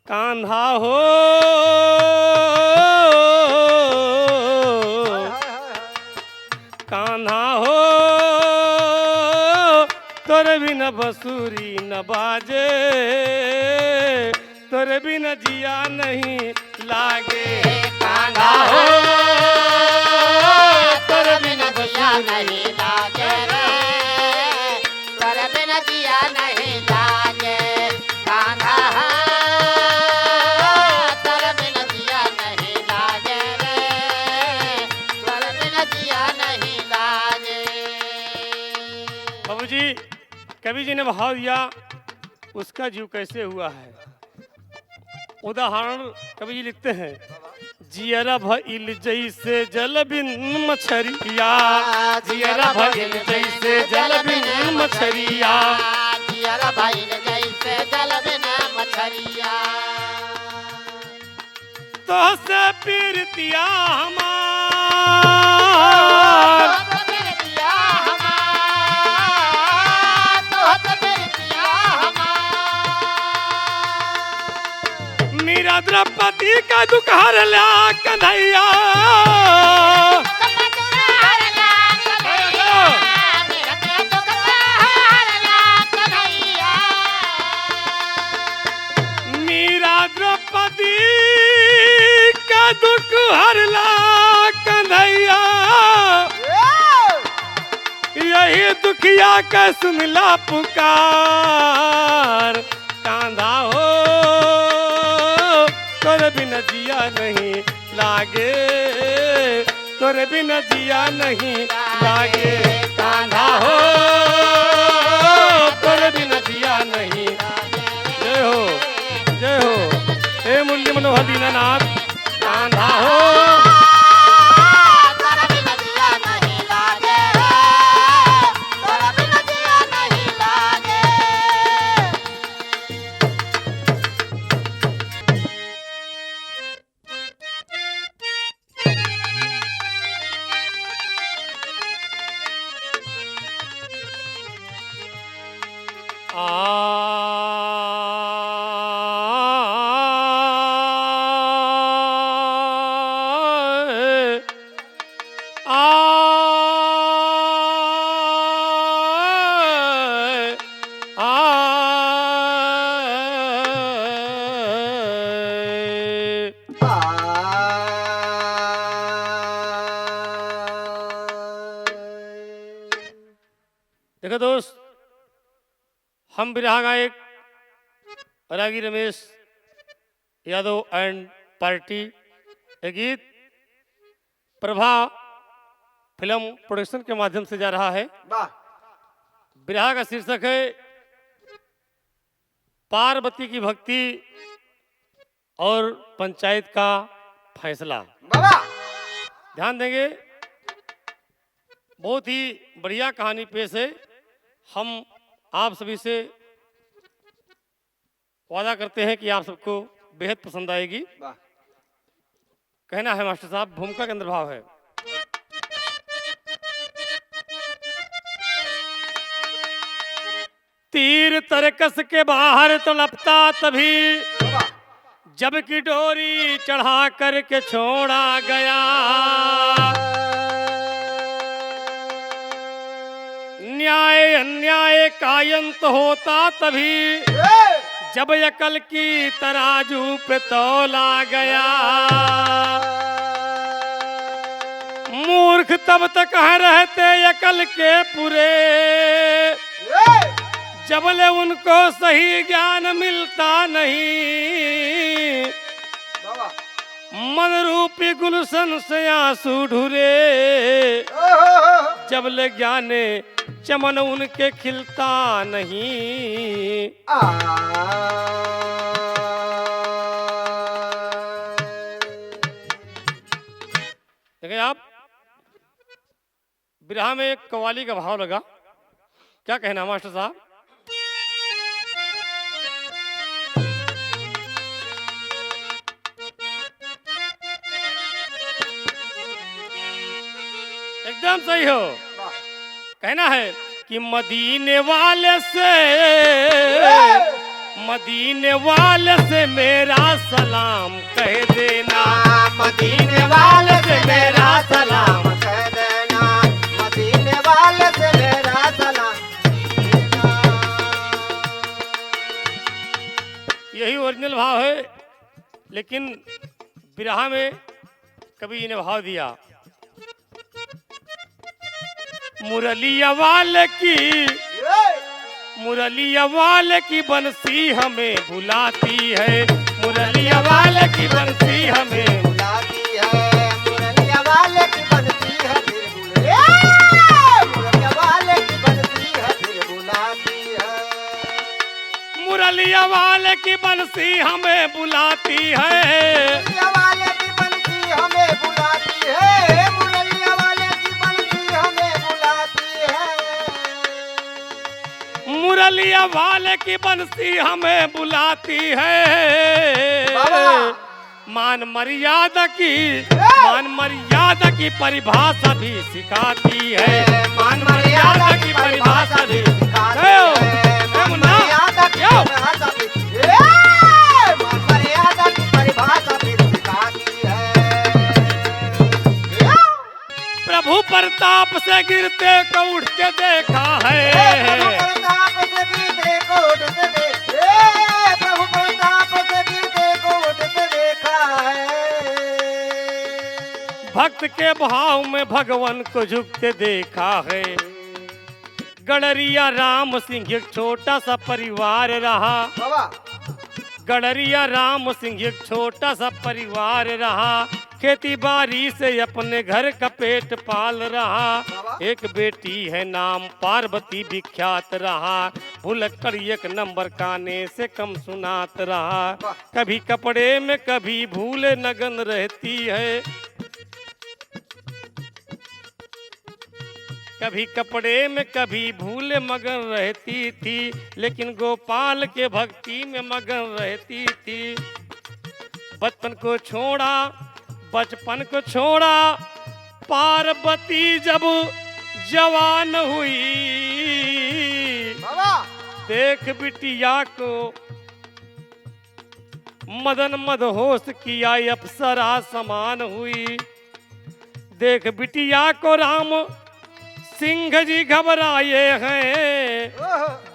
कान्हा हो कान्हा हो तोरे बिना बंसुरी न बाजे, तोरे बिना जिया नहीं लागे। कान्हा हो तोरे बिना जिया नहीं लागे रे, तोरे बिना जिया नहीं लागे। कान्हा हो तोरे बिना जिया नहीं लागे रे, तोरे बिना जिया नहीं लागे। बाबूजी कवि जी ने भाव दिया उसका जीव कैसे हुआ है। उदाहरण कवि जी लिखते हैं, जियरा भइल जैसे जल बिन मछरिया, जियरा भइल जैसे जल बिन मछरिया, जियरा भइल जैसे जल बिन मछरिया। तो से पीरतिया हमार, मीरा द्रौपदी का दुख हर ला कन्हैया। मीरा द्रौपदी का दुख हर ला कन्हैया, यही दुखिया का सुनला पुकार। कांधा हो तोरे बिना जिया नहीं लागे, तोरे बिना जिया नहीं लागे। कांधा हो तोरे बिना जिया नहीं। जय हो जय हो हे मुरली मनोहर दीनानाथ। कांधा हो देखो दोस्त, हम बिरहा गायक रागी रमेश यादव एंड पार्टी ये गीत प्रभा फिल्म प्रोडक्शन के माध्यम से जा रहा है। बिरहा का शीर्षक है पार्वती की भक्ति और पंचायत का फैसला। ध्यान देंगे, बहुत ही बढ़िया कहानी पेश है। हम आप सभी से वादा करते हैं कि आप सबको बेहद पसंद आएगी। कहना है मास्टर साहब, भूमिका के अंदर भाव है। तीर तरकस के बाहर तो लपता तभी, जबकि डोरी चढ़ा करके छोड़ा गया। न्याय अन्याय कायम तो होता तभी, जब अकल की तराजू पे तौला गया। मूर्ख तब तक रहते अकल के पूरे, जबले उनको सही ज्ञान मिलता नहीं। मन रूपी गुलशन से आंसू ढूरे, जबले ज्ञाने चमन उनके खिलता नहीं। देखिए आप, बिरहा में एक कव्वाली का भाव लगा, क्या कहना मास्टर साहब? एकदम सही हो। कहना है कि मदीने वाले से मदीने वाले से मेरा सलाम कह देना, मदीने वाले से मेरा सलाम कह देना, मदीने वाले से मेरा सलाम देना। यही ओरिजिनल भाव है, लेकिन बिरहा में कवि ने भाव दिया। मुरलिया वाले की बंसी हमें बुलाती है, मुरलिया वाले की बंसी हमें बुलाती है, मुरलिया वाले की बंसी है फिर मुरलिया वाले की बंसी है फिर बुलाती है, मुरलिया वाले की बंसी हमें बुलाती है, मुरलिया वाले की बंसी हमें बुलाती है, मुरलिया वाले की बंसी हमें बुलाती है, मुरलिया वाले की बंसी हमें बुलाती है। बाबा। मान मर्यादा की परिभाषा भी सिखाती है, मान मर्यादा की परिभाषा भी सिखाती है। मर्यादा की परिभाषा भी सिखाती है। प्रभु प्रताप से गिरते को उठ के देखा है, प्रभु प्रताप से गिरते को उठ के प्रभु प्रताप से गिरते को उठ के देखा है। भक्त के भाव में भगवान को झुकते देखा है। गडरिया राम सिंह एक छोटा सा परिवार रहा, बाबा गडरिया राम सिंह एक छोटा सा परिवार रहा, खेती बाड़ी से अपने घर का पेट पाल रहा। एक बेटी है नाम पार्वती विख्यात रहा, भुलक्कड़ एक नंबर काने से कम सुनात रहा। कभी कपड़े में कभी भूले नगन रहती है, कभी कपड़े में कभी भूले मगन रहती थी, लेकिन गोपाल के भक्ति में मगन रहती थी। बचपन को छोड़ा पार्वती जब जवान हुई, बाबा देख बिटिया को मदन मदहोश किया अप्सरा समान हुई। देख बिटिया को राम सिंह जी घबराए हैं,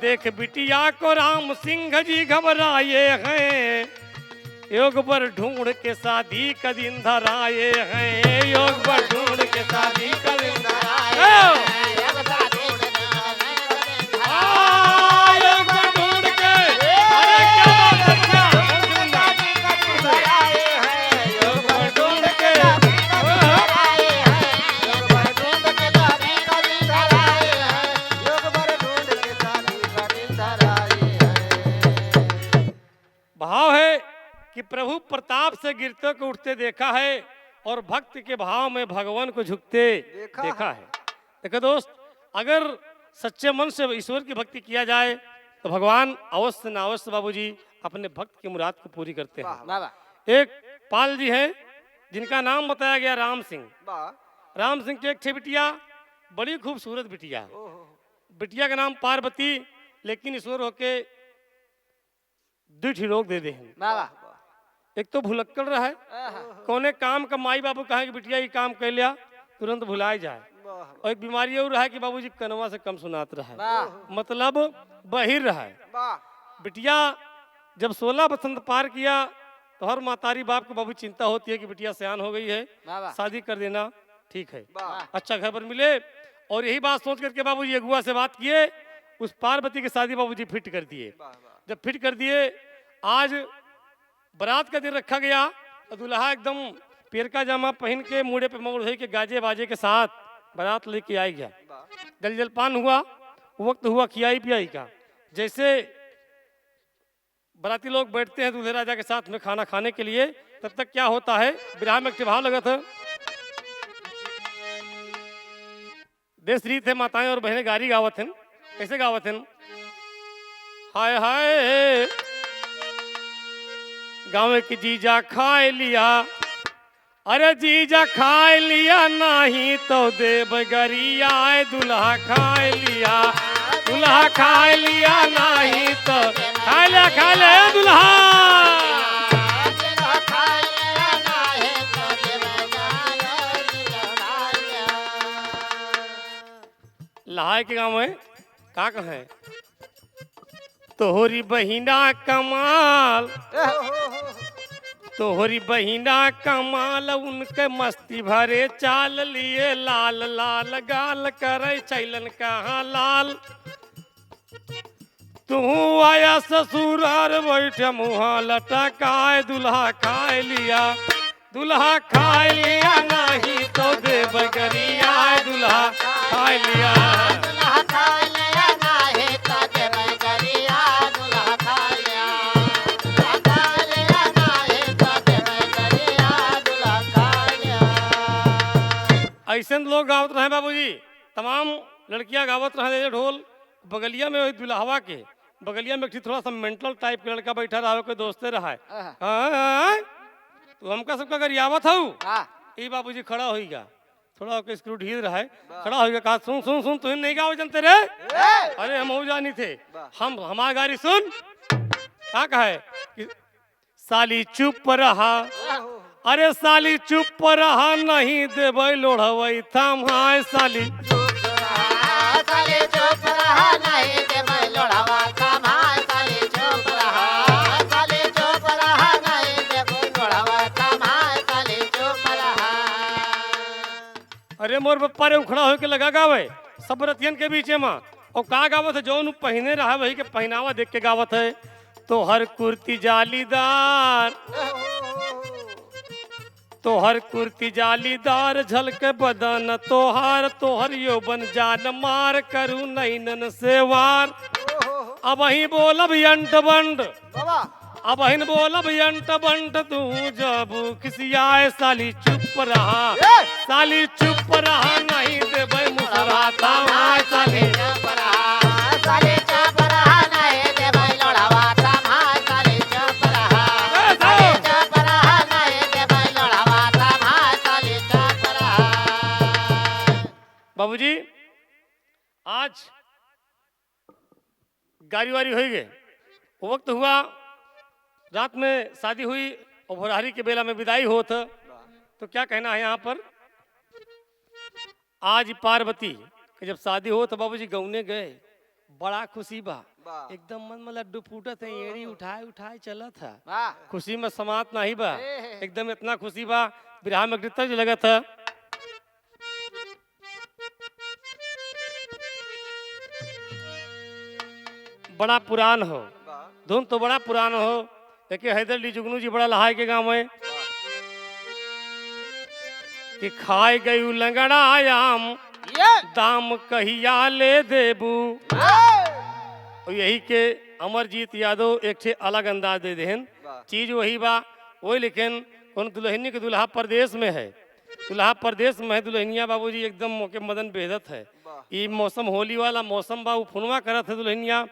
देख बिटिया को राम सिंह जी घबराए हैं। योग पर ढूंढ के शादी का दिन धराए हैं, योग पर ढूंढ के शादी का दिन धराए हैं। योग पर ढूंढ के अरे क्या बात है, योग पर ढूंढ के भाव है कि प्रभु प्रताप से गिरते को उठते देखा है और भक्त के भाव में भगवान को झुकते देखा है। देखो दोस्त, अगर सच्चे मन से ईश्वर की भक्ति किया जाए तो भगवान अवश्य न अवश्य बाबूजी अपने भक्त की मुराद को पूरी करते हैं। एक पाल जी हैं जिनका नाम बताया गया राम सिंह। राम सिंह की एक छह बिटिया, बड़ी खूबसूरत बिटिया, बिटिया का नाम पार्वती, लेकिन ईश्वर होके दुठी लोग दे दे हैं। एक तो भुलक्कड़ रहा है, कोने काम का माई बाबू कहे कि बिटिया ये काम कर लिया तुरंत भुलाए जाए, और एक बीमारी और रहा है कि बाबूजी कनवा से कम सुनात रहा है, मतलब बहिर रहा है। बिटिया जब 16 बसंत पार किया तो हर मातारी बाप को बाबू चिंता होती है कि बिटिया सयान हो गई है, शादी कर देना ठीक है, अच्छा घर पर मिले। और यही बात सोच करके बाबूजी अगुआ से बात किए, उस पार्वती की शादी बाबूजी फिट कर दिए। जब फिट कर दिए, आज बारात का दिन रखा गया, दूल्हा एकदम पैर का जामा पहन के मुड़े पे मोड़ के गाजे बाजे के साथ बारात लेके आई गया। जल जलपान हुआ, वक्त हुआ खियाई पियाई का। जैसे बाराती लोग बैठते हैं दूल्हे राजा के साथ में खाना खाने के लिए, तब तक क्या होता है, विराह में एक भाव लगा था। देश रीत है, माताएं और बहनें गारी गावत हैं। कैसे गावत हैं? हाय हाय गाँव की जीजा खाए लिया, अरे जीजा खाए लिया नहीं तो देव गरिया, दुल्हा खाए लिया, दुल्हा खाए लिया नहीं तो खा ले दुल्हा। लहाय के गाँव में का कहे तोहरी बहिना कमाल, तोहरी बहिना कमाल, उनके मस्ती भरे चाल लिए लाल लाल गाल करे चैलन कहाँ लाल। तू आया ससुरार बैठे मुहा लटकाए, दुल्हा खाए लिया, दुल्हा खाए लिया नहीं तो दे बगरिया, दुल्हा खाए लिया। ऐसे लोग गावत रहे बाबूजी, तमाम लड़कियां गावत रहे ढोल। बगलिया में वही दुल्हवा के बगलिया में एक थोड़ा सा मेंटल टाइप के लड़का बैठा रहा, कोई दोस्ते रहा है। तो हमका सबका अगर यावत हूँ ये बाबूजी खड़ा होगा, थोड़ा ओके स्क्रू ढील रहा है, खड़ा होगा, कहा सुन सुन सुन तुम नहीं गाओ जानते रे। अरे हम हो जानी थे, हम हमारा गाड़ी सुन क्या कहे कि साली चुप रहा, अरे साली चुप रहा नहीं देबै लोढ़वै थाम, हाय साली अरे मोर बप्पा रे उखड़ा होके लगा गावे सब रतियन के बीच में। और का गावत है जो पहने रहा वही के पहनावा देख के गावत है। तो हर कुर्ती जालीदार, तो हर कुर्ती जालीदार झलके बदन तोहार, तोहर यौवन जान मार करू नैनन से वार। अब ही बोलब अंट बंड, अब हिन बोलब अंट बंट, तू जब खिसियाए साली चुप रहा, साली चुप रहा नहीं देबै मुसराता, हाय साली चुप रहा, साली चुप रहा नहीं देबै लोढ़वा थाम, हाय साली चुप रहा, साली चुप रहा नहीं देबै लोढ़वा थाम, हाय साली चुप रहा। बाबूजी आज गाड़ी वारी हो गए, वो वक्त हुआ रात में शादी हुई और भोरहरी के बेला में विदाई हो था। तो क्या कहना है यहाँ पर, आज पार्वती के जब शादी हो तो बाबूजी गौने गए, बड़ा खुशी बा, एकदम मन में लड्डू फूटत है, एड़ी उठाए उठाए चला था, खुशी में समात नहीं बा, एकदम इतना खुशी बा बिरहा में गिरता लगा था। बड़ा पुरान हो धुन, तो बड़ा पुरान हो, देखिए हैदर जुगनू जी बड़ा लहाय के गांव में कि खाए गई लंगड़ा आयाम, दाम कहिया ले देबू। और यही के अमरजीत यादव एक छे अलग अंदाज दे देहन, चीज वही बा वही, लेकिन कौन दुल्हनी के दुल्हा प्रदेश में है, दुल्हा प्रदेश में है, दुल्हनिया बाबूजी एकदम मौके मदन बेहदत है। ये मौसम होली वाला मौसम बा, वो फोनवा करत है दुल्हनिया,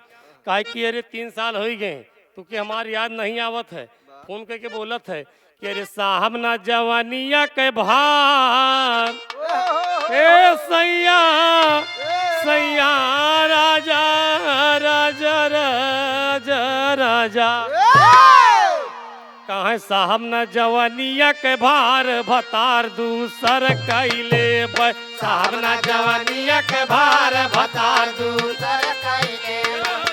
काहे कि अरे 3 साल हो गए क्योंकि हमारी याद नहीं आवत है, फोन करके बोलत है कि अरे साहब ना जवानिया के भार, ए सैया सैया राजा राजा राजा राजा, कहाँ साहब ना जवानिया के भार भतार दूसर कैले, साहब ना जवानिया के भार भतार दूसर कैले,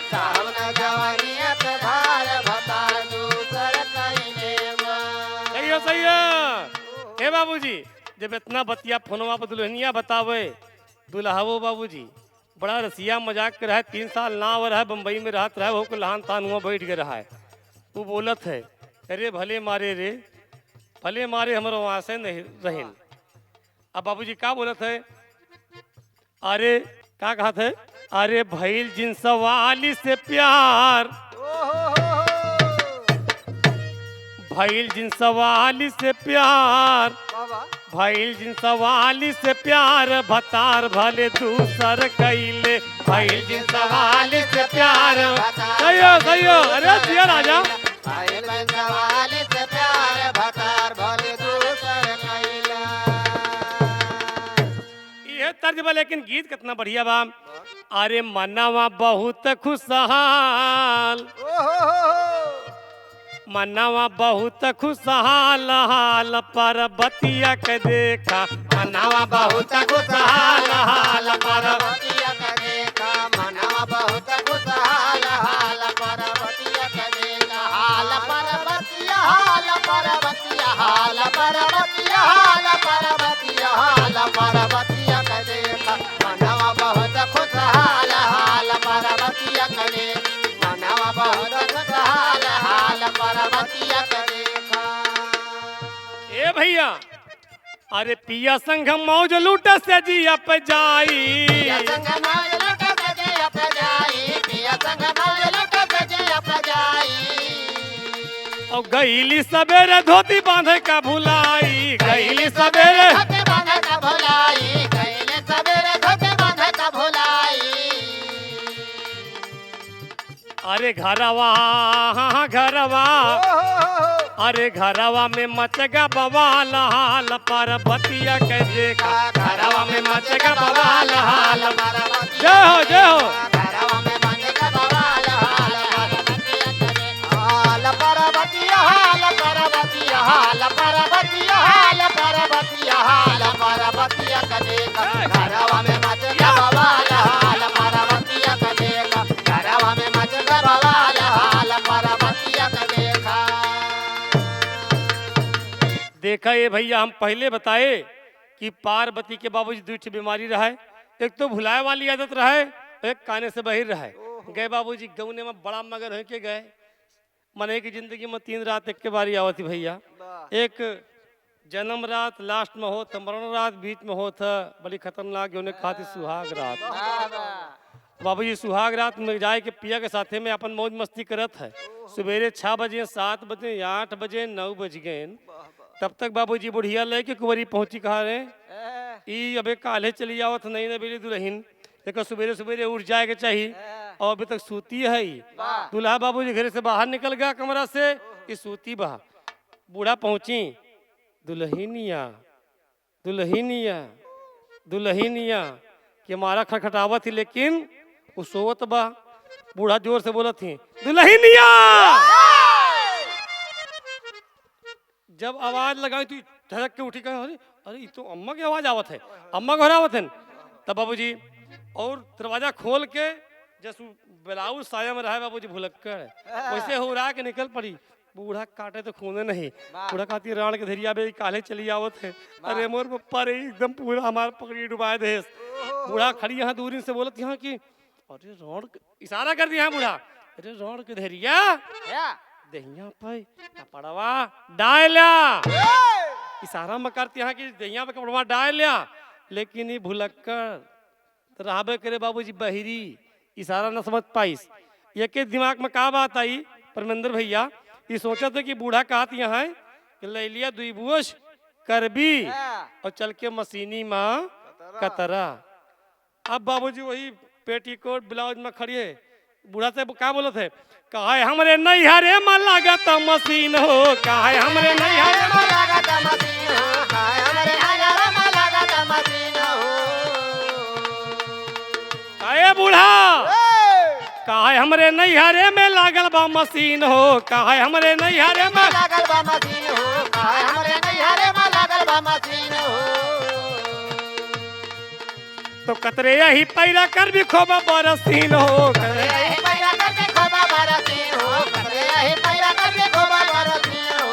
साहब ना जवानिया के भार भतार दूसर कैले। सही है हे बाबूजी, जब इतना बतिया फोनवा पर दुल्हनिया बतावे, दुल्हावो बाबूजी बड़ा रसिया मजाक कर रहा है, 3 साल ना हो रहा है, बम्बई में रहत रहा है, वो को लहान तान हुआ बैठ गया रहा है, वो बोलत है अरे भले मारे रे भले मारे हमारे वहां से नहीं रहें। अब बाबूजी क्या बोलत है, अरे क्या कहा थे, अरे भैल जिन सवाली से प्यार, भैल जिन सवाली से प्यार, भैल जिन सवाली से प्यार भतार भले दूसर कैले, भैल जिन सवाली से प्यार, सही सही, अरे दिया राजा, ये तर्ज बा, लेकिन गीत कितना बढ़िया बा। अरे मनवा बहुत खुशहाल, मनवा बहुत खुशहाल हाल पर्वतिया के देखा, मनवा बहुत खुशहाल हाल पर्वतिया पर्वतिया के देखा, मनवा बहुत खुशहाल हाल पर्वतिया के देखा, हाल पर्वतिया हाल पर्वतिया हाल पर्वतिया हाल पर्वतिया हाल पर्वतिया के देखा, मनवा बहुत खुशहाल हाल पर्वतिया के देखा, मनवा बहुत खुशहाल हाल पर्वतिया के देखा। ए भैया अरे पिया संग मौज लूट से जिया पे जाई, पिया संग मौज लूट से जिया पे जाई, पिया संग मौज लूट से जिया पे जाई। और गईली सवेरे धोती बांधे का भुलाई, गईली सवेरे धोती बांधे का भुलाई, गईली सवेरे धोती बांधे का भुलाई। अरे घरवा हाँ घरवा, अरे घरवा में मचगा बवाल हाल पर्वतिया के देखा, घरवा में मचगा बवाल हाल। जय हो जय हो। घरवा में मचगा बवाल हाल पर्वतिया के देखा, हाल पर्वतिया हाल पर्वतिया हाल पर्वतिया हाल पर्वतिया हाल पर्वतिया के देखा, घरवा में मचगा बवाल हाल पर्वतिया के देखा, घरवा में मचगा बवाल हाल पर्वतिया के देखा। देखा ये भैया हम पहले बताए कि पार्वती के बाबूजी दूसरी बीमारी रहा, एक तो भुलाए वाली आदत रहा, एक काने से बहिर रहा। गए बाबूजी गौने में बड़ा मगन हो के गए, मने की जिंदगी में 3 रात एक के बारी आवती भैया, एक जन्म रात लास्ट में हो था, मरण रात बीच में हो था, बड़ी खतरनाक उन्हें खाती सुहाग रात। बाबूजी सुहाग रात में जाए के पिया के साथे में अपन मौज मस्ती करत है, सवेरे 6 बजे 7 बजे 8 बजे 9 बज गए, तब तक बाबूजी बुढ़िया लेके कुंवरी पहुंची कहा रे ई अबे काले चली आवत नहीं ना बेली दुल्हन, देखो सवेरे सवेरे उठ जाए के चाहिए और अभी तक सूती है। दूल्हा बाबूजी घर से बाहर निकल गया कमरा से, ये सूती बहा। बूढ़ा पहुंची, दुल्हनिया दुल्हनिया दुल्हनिया कि हमारा खटखटावत थी, लेकिन वो सोवत बा। बूढ़ा जोर से बोला थी दुल्हनिया, जब आवाज लगाई तो धड़क के उठी, कहा अरे अरे ये तो अम्मा की आवाज आवत है, अम्मा घर आवत है। तब बाबूजी और दरवाजा खोल के जैसे ब्लाउज साया में रहा बाबूजी भुलक्कड़ वैसे हो रहा के निकल पड़ी। बूढ़ा काटे तो खूने नहीं, बूढ़ा कहती राण के धरिया बे काले चली आवत है, अरे मोर पप्पा रे एकदम पूरा हमार पकड़ी डुबाए दे। बूढ़ा खड़ी यहाँ दूरी से बोलत यहाँ की अरे राण, इशारा कर दिया बूढ़ा, अरे राण के धरिया दहिया पे कपड़वा डायला, इशारा में करती यहाँ की दहिया पे कपड़वा डायला, लेकिन ये भुलक्कड़ रहबे करे बाबूजी बहिरी, इशारा न समझ पाइस। ये के दिमाग में का बात आई परमेंद्र भैया, ये सोचा था कि बूढ़ा कहत यहाँ है कि ले लिया 2 बुश करबी और चल के मशीनी माँ कतरा। अब बाबूजी वही पेटीकोट ब्लाउज में खड़ी है, बूढ़ा से क्या बोले थे, कहा हमरे नैहरे में लागत मशीन हो, कहा हमरे नैहरे में लागत मशीन हो, कहा हमरे नैहरे में लागत मशीन हो। कहे बूढ़ा कहा हमरे नैहरे में लागल बा मशीन हो, कहा हमरे नैहरे में लागल बा मशीन हो, कहा हमरे नैहरे में लागल बा मशीन हो। तो कतरे यही पैरा कर भी खोबा बरसीन हो, कतरे यही पैरा कर भी खोबा बरसीन हो, कतरे यही पैरा कर भी खोबा बरसीन हो।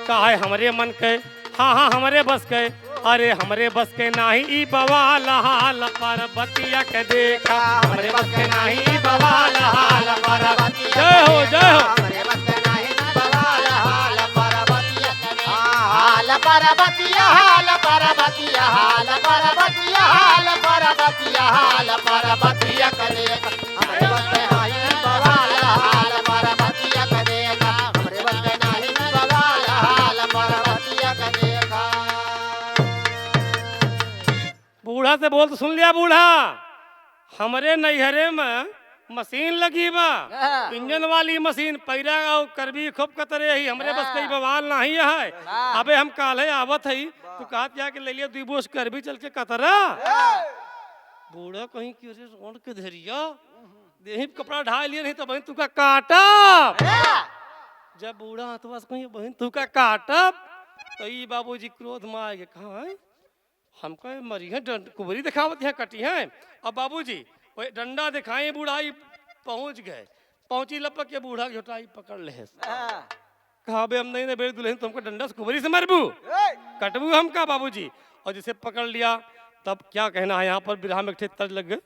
कहा हमरे मन के हाँ हाँ हमरे बस के, अरे हमरे बस के नाही ई बवाल हाल पर्वतिया के देखा, हमरे बस के नाही ई बवाल हाल पर्वतिया। जय हो जय हो। हमरे बस के नाही बवाल हाल पर्वतिया के देखा, हाल पर्वतिया हाल पर्वतिया हाल पर्वतिया हाल पर्वतिया हाल पर्वतिया के देखा, हमरे बस के नाही बवाल हाल पर्वतिया के देखा, हमरे बस के नाही बवाल हाल पर्वतिया के देखा। बूढ़ा से बोल तो सुन लिया बूढ़ा, हमरे नैहरे में मशीन लगी बा, इंजन वाली मशीन, पैरा और करबी खूब कतरे ही, हमरे बस कई बवाल नहीं है। अबे हम काले आवत है, तू कहत या कि ले लिया 2 बोझ करबी चल के कतरा। बूढ़ा कहीं की अरे रोड के धरिया देही पे कपड़ा ढाल लिए नहीं तो बहन तुका काटा जब बूढ़ा हथवा से कहीं बहन तुका काटब तो ई बाबूजी क्रोध में आ गए कहा है हमको मरी है कुबरी दिखावत है कटी है अब बाबूजी वो डंडा दिखाए बूढ़ाई पहुंच गए पहुंची लपक के बूढ़ा की हटाई पकड़ ले कहा बे हम नहीं बेर दुल्हन तुमको डंडा से कुबरी से मरबू कटबू हम का बाबूजी और जिसे पकड़ लिया तब क्या कहना है यहाँ पर बिरहा में एक तर्ज लग गए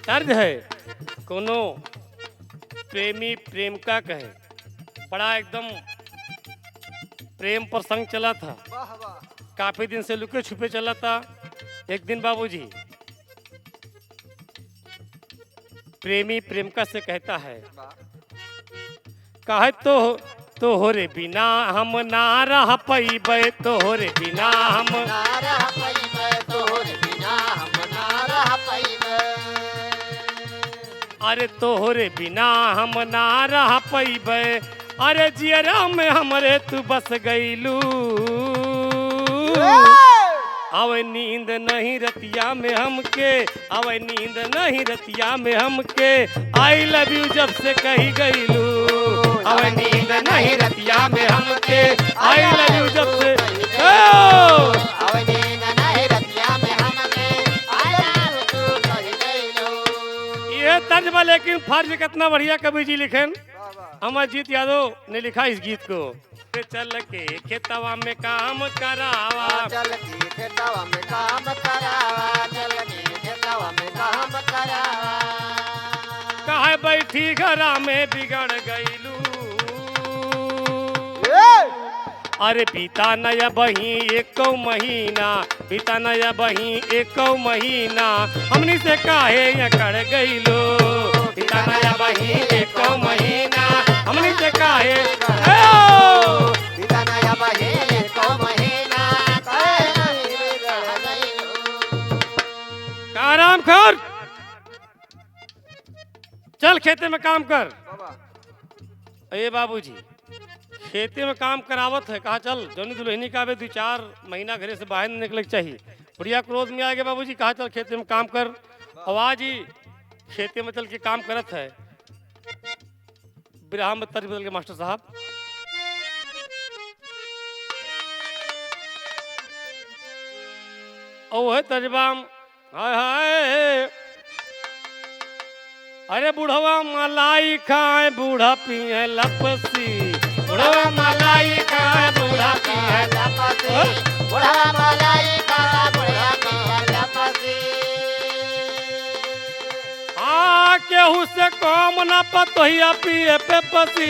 तर्ज है कोनो प्रेमी प्रेमिका कहे बड़ा एकदम प्रेम प्रसंग चला था काफी दिन से लुके छुपे चला था एक दिन बाबूजी प्रेमी प्रेमिका से कहता है कहे तो हो रे बिना हम ना रह पैबे तो हो रे बिना हम ना रह पैबे तोहरे बिना हम ना रह पैबे अरे तोहरे बिना हम ना रह पैबे अरे जियरा में हमरे तू बस गईलू अवे नींद नहीं रतिया में हमके अवे नींद नहीं रतिया में हमके आई लव यू जब से कही गईलू अवे नींद नहीं रतिया में हमके आई लव यू जब से अवे नींद नहीं रतिया में हमके आई लव यू कही गईलू ये तर्ज में लेकिन फर्ज कितना बढ़िया कवि जी लिखेन अमरजीत यादव ने लिखा इस गीत को चल के खेतवा में काम करावा चल के खेतवा में काम करावा चल के खेतवा में काम करावा काहे बैठी घरा में बिगड़ गईलू अरे बीता नया बही एक महीना बीता नया बही एक महीना हमनी से काहे अकड़ गईलो बीता नया बही एक महीना हमनी से काहे बीता नया बही एक महीना काहे नहीं बिगड़ गईलो आराम कर चल खेते में काम कर ए बाबूजी खेते में काम करावत है कहा चल जौनी दुल्हनी का भी 2-4 महीना घरे से बाहर नहीं निकले चाहिए बढ़िया क्रोध में आ गया बाबूजी कहा चल खेते में काम कर आवाज ही खेते में चल के काम करत है बिरहा में तर्ज बदल के मास्टर साहब ओ है तर्जबाम हाय हाय अरे बुढ़वा मलाई खाए बूढ़ा पिए लपसी बुढ़वा मलाई खाए बूढ़ा पिए लपसी बुढ़वा मलाई खाए बूढ़ा पिए लपसी केहू से काम न पतोहिया पिए पे पसी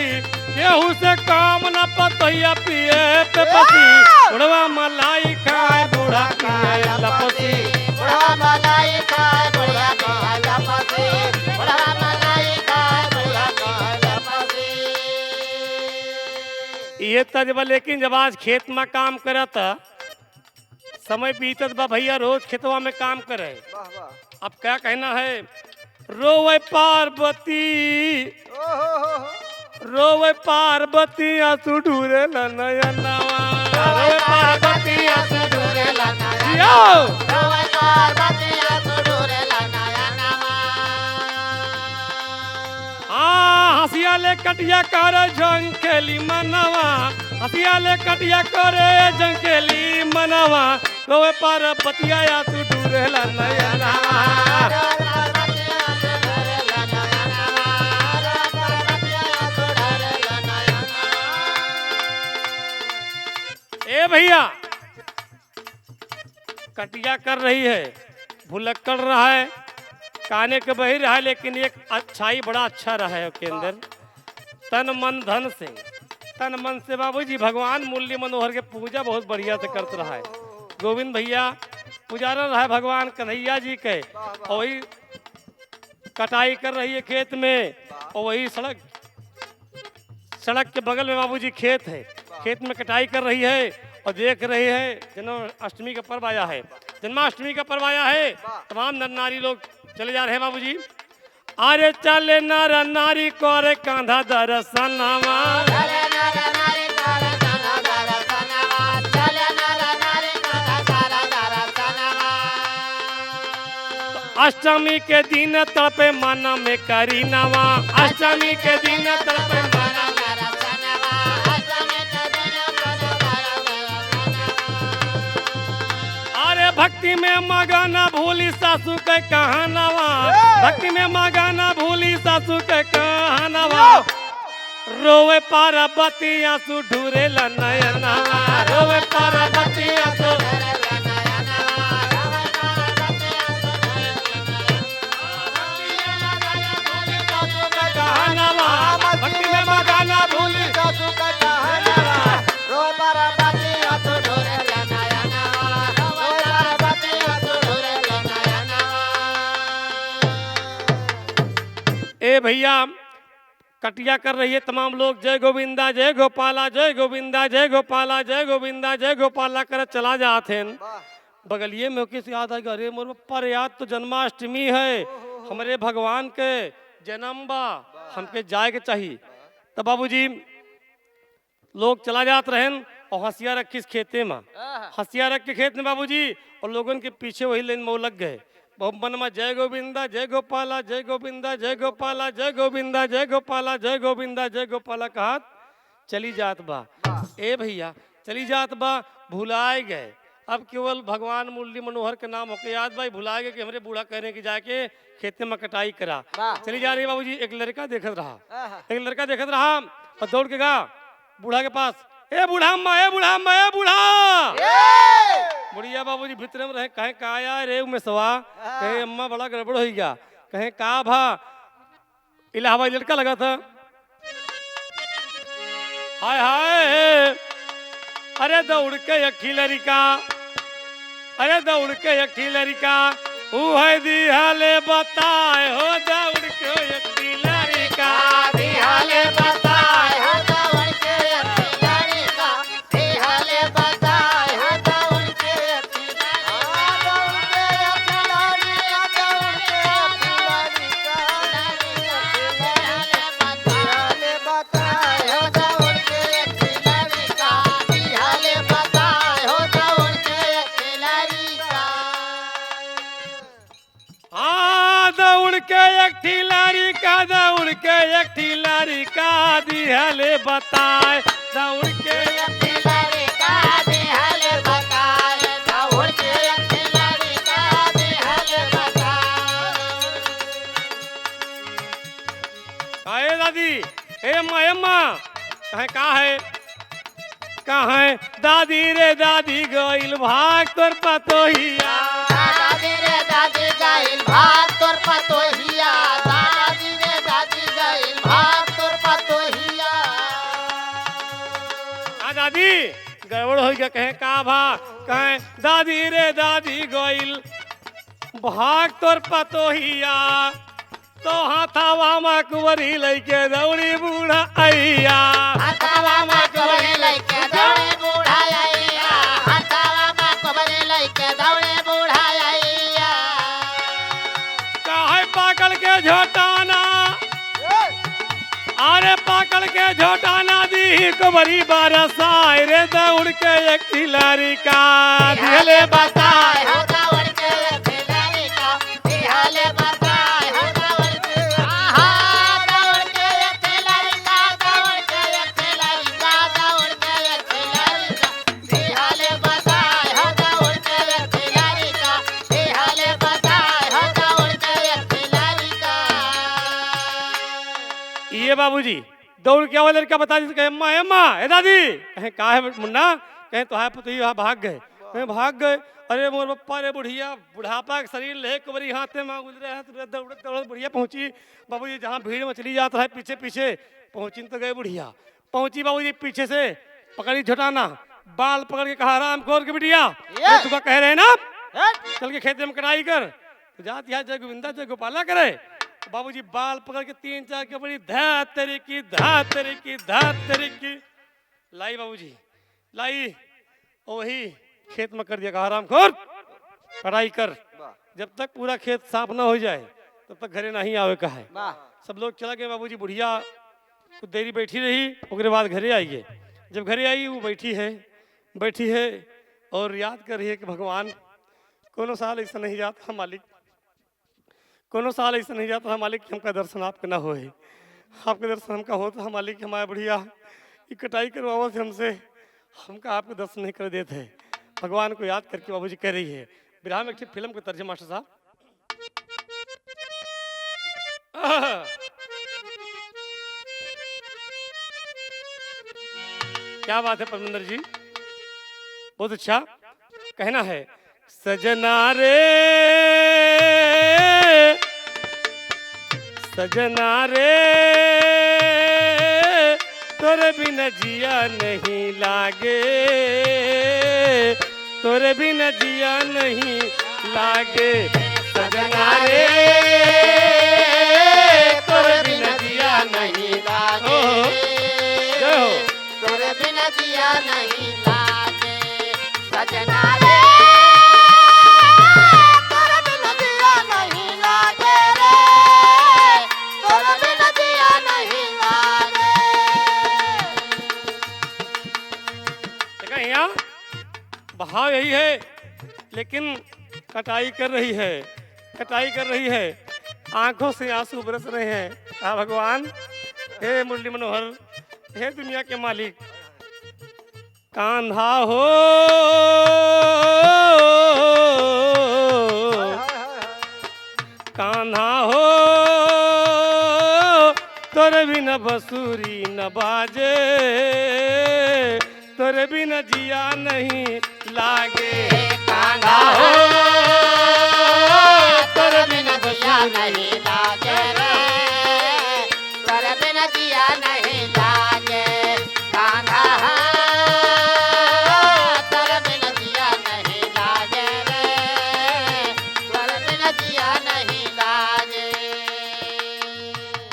केहू से काम न पतोहिया पिए पे पसी बुढ़वा मलाई खाए बूढ़ा पिए लपसी बुढ़वा मलाई खाए बूढ़ा पिए लपसी बुढ़वा मलाई खाए बूढ़ा पिए लपसी ये तजबा लेकिन जब आज खेत में काम करत समय बीतत बा भैया रोज खेतवा में काम करे अब क्या कहना है रोवे पार्वती रोवे पार्वती आंसू ढूरे नयनवा रोवे पार्वती आंसू ढूरे नयनवा रोवे पार्वती आंसू ढूरे नयनवा हसिया ले कटिया कर झंखेली मनवा हसिया ले कटिया करे झंखेली मनवा रोवे पार्वती आंसू ढूरे नयनवा ए भैया कटिया कर रही है भुलक्कड़ रहा है काने के बही रहा है लेकिन एक अच्छाई बड़ा अच्छा रहा है उसके अंदर तन मन धन से तन मन से बाबूजी भगवान मूल्य मनोहर के पूजा बहुत बढ़िया से करते रहा है गोविंद भैया पुजारा रहा है भगवान कन्हैया जी के और वही कटाई कर रही है खेत में और वही सड़क के बगल में बाबूजी खेत है खेत में कटाई कर रही है और देख रही है जन्म अष्टमी का पर्व आया है जन्माष्टमी का पर्व आया है, तमाम नर नारी लोग चले जा रहे हैं बाबूजी। अरे चले नर नारी को रे कांधा दर्शनवा, चले नर नारी कर तना दर्शनवा, चले नर नारी कर दर्शनवा। अष्टमी के दिन तड़पे मन में करी नवा, अष्टमी के दिन तड़पे मन में। दर्शनवा, अष्टमी के दिन अरे भक्ति में मगाना भूली सासू के कहानवा, भक्ति में मगाना भूली सासू के कहानवा। रोवे पार्वती आंसू ढूरे नयनवा, रोवे पार्वती आंसू कहानवा, भक्ति में मगाना भूली सासू का कहानवा। रोए पार्वती आंसू ढूरे नयनवा, रोए पार्वती आंसू ढूरे नयनवा। ए भैया कटिया कर रही है तमाम लोग, जय गोविंदा जय गोपाला, जय गोविंदा जय गोपाला, जय गोविंदा जय गोपाला कर चला जाते हैं। बगलिए में किस याद आएगा, अरे मोर पर याद तो जन्माष्टमी है, हमारे भगवान के जन्म बा, हमके जाए के चाहिए। तब बाबूजी लोग चला जात रहन और हंसिया रख किस खेते में, हंसिया रख के खेत में बाबूजी, और लोगन के पीछे वही लाइन में लग गए। बहुत मन में जय गोविंदा जय गोपाला, जय गोविंदा जय गोपाला, जय गोविंदा जय गोपाला, जय गोविंदा जय गोपाला कहा चली जात बा। ए भैया चली जात बा, भुलाए गए। अब केवल भगवान मुरली मनोहर के नाम होके याद भाई, भुलाए गए कि हमरे बूढ़ा कहने की जाके खेते में कटाई करा। चली जा रही बाबूजी, एक लड़का देखत रहा, एक लड़का देखत रहा और दौड़ के गा बूढ़ा के पास, ए बूढ़ा अम्मा, ए बूढ़ा अम्मा, ए बूढ़ा। बुढ़िया बाबूजी भीतर में रहे, कहे का आया रे में सवा, कहे अम्मा बड़ा गड़बड़ हो गया, कहे का भा इलाहाबाद लड़का लगा था। हाय हाय, अरे दौड़ के अखी लड़का, अरे दौड़ के अखी लड़का, ऊ है दिहाले बताए हो, दौड़ के अखी लड़का दिहाले बताए हो, दौड़ के अखी लड़का, दिहाले बताए हो, दौड़ के अखी लड़का, दौड़ के अखी लड़का, दौड़ के अखी लड़का, दिहाले बताए हो, दौड़ के अखी लड़का, दिहाले बताए हो, दौड़ के अखी लड़का। हाँ दौड़ के एक ठिलारी का, दौड़ के एक ठिलारी का दिहले बताए, दौड़ के आए दादी, ए अम्मा, ए अम्मा, कहे का है, कहा है दादी रे दादी गइल भाग तोर पतोहिया, दादी गड़बड़ हो गया, कहे का भा, कहे दादी रे दादी गइल भाग तोर पतोहिया, तो हाथावा में कुंवरी लइके दौड़ी बूढ़ा अइया, काहे पाकड़ के झोटाना, अरे पाकड़ के झोटाना दी कुंवरी बरसाए रे, दौड़ के एक खिलाड़ी का दिहले बताए, ये बाबूजी दौड़ के आवाज लड़का बता दी, कहे अम्मा अम्मा ए दादी, कहे का है मुन्ना, कहे तो है पुतही वहाँ भाग गए, कहे भाग गए, अरे मोर पप्पा रे बुढ़िया, बुढ़ापा के शरीर ले कुंवरी हाथे में गुजरे है, दौड़त दौड़त बुढ़िया पहुंची बाबूजी, जहाँ भीड़ में चली जाता है पीछे पीछे पहुंची तो गए बुढ़िया, पहुंची बाबूजी पीछे से पकड़ी झटाना, बाल पकड़ के कहा राम खोर के बिटिया तुका कह रहे ना चल के खेत में कटाई कर, तो जात यहाँ जय गोविंदा जय गोपाला करे, बाबूजी बाल पकड़ के 3-4 के बड़ी धा तेरी की धा तेरी की धा तेरी की लाई बाबूजी लाई, और वही खेत में कर दिया, कहा राम खोर कटाई कर, वाह जब तक पूरा खेत साफ ना हो जाए तब तक घरे नहीं आवे का है। वाह सब लोग चला गए, बाबूजी बुढ़िया कुछ देरी बैठी रही, उसके बाद घरे आइए। जब घरे आई वो बैठी है और याद कर रही है कि भगवान कोनो साल ऐसा नहीं जाता है मालिक, कोनो साल ऐसा नहीं जाता है मालिक कि हमका दर्शन आपके ना होए, आपके दर्शन हमका होता है मालिक। हमारे बुढ़िया ये कटाई करवाओ से हमसे, हमका आपके दर्शन नहीं कर देते है। भगवान को याद करके बाबूजी कह रही है। बिरहा में एक फिल्म के तर्जुमा मास्टर साहब। क्या बात है परमिंदर जी, बहुत अच्छा कहना है। सजना रे सजना रे तोरे बिना जिया नहीं लागे, तोरे बिना जिया नहीं लागे। सजना रे तोरे बिना जिया नहीं लागे, जय हो। तोरे बिना जिया नहीं लागे। सजना रे तोरे बिना जिया नहीं लागे रे, तोरे बिना जिया नहीं लागे। देखा यहाँ बहाव यही है, लेकिन कटाई कर रही है, कटाई कर रही है, आंखों से आंसू बरस रहे हैं। हाँ भगवान, हे मुरली मनोहर, हे दुनिया के मालिक, कान्हा हो कान्हा हो तोरे बिना बंसुरी न बाजे, तोरे बिना जिया नहीं लागे। कान्हा हो तोरे बिना जिया नहीं लागे रे, तोरे बिना जिया नहीं लागे। कान्हा हो तोरे बिना जिया नहीं लागे रे, तोरे बिना जिया नहीं लागे।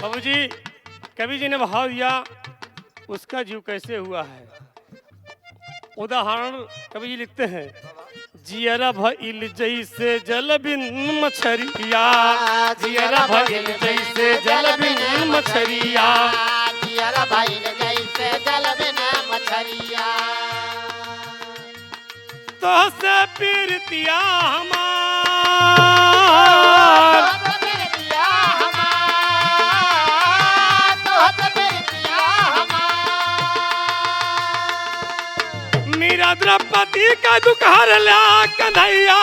बाबूजी कवि जी ने भाव दिया, उसका जीव कैसे हुआ है। उदाहरण कवि जी लिखते हैं, जियरा भइल जैसे जल बिन मछरिया, जियरा भइल जैसे जल बिन मछरिया, जियरा भइल जैसे जल बिन मछरिया। तो से पीरतिया हमार, मीरा द्रौपदी का दुख हर ला कन्हैया।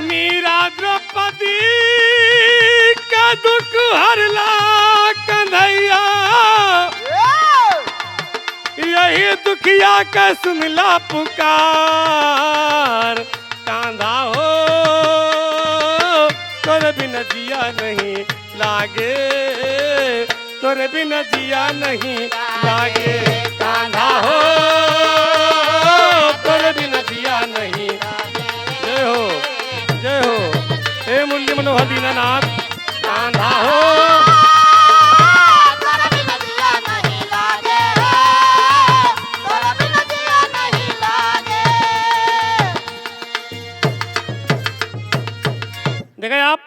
मीरा द्रौपदी का दुख हर ला कन्हैया, यही दुखिया का सुनला पुकार। कांधा हो तोरे बिना जिया नहीं लागे, तोरे बिना जिया नहीं लागे। कांधा हो तोरे बिना जिया नहीं। जय हो, जय हो, हे मुरली मनोहर दीनानाथ। कांधा हो देखें आप,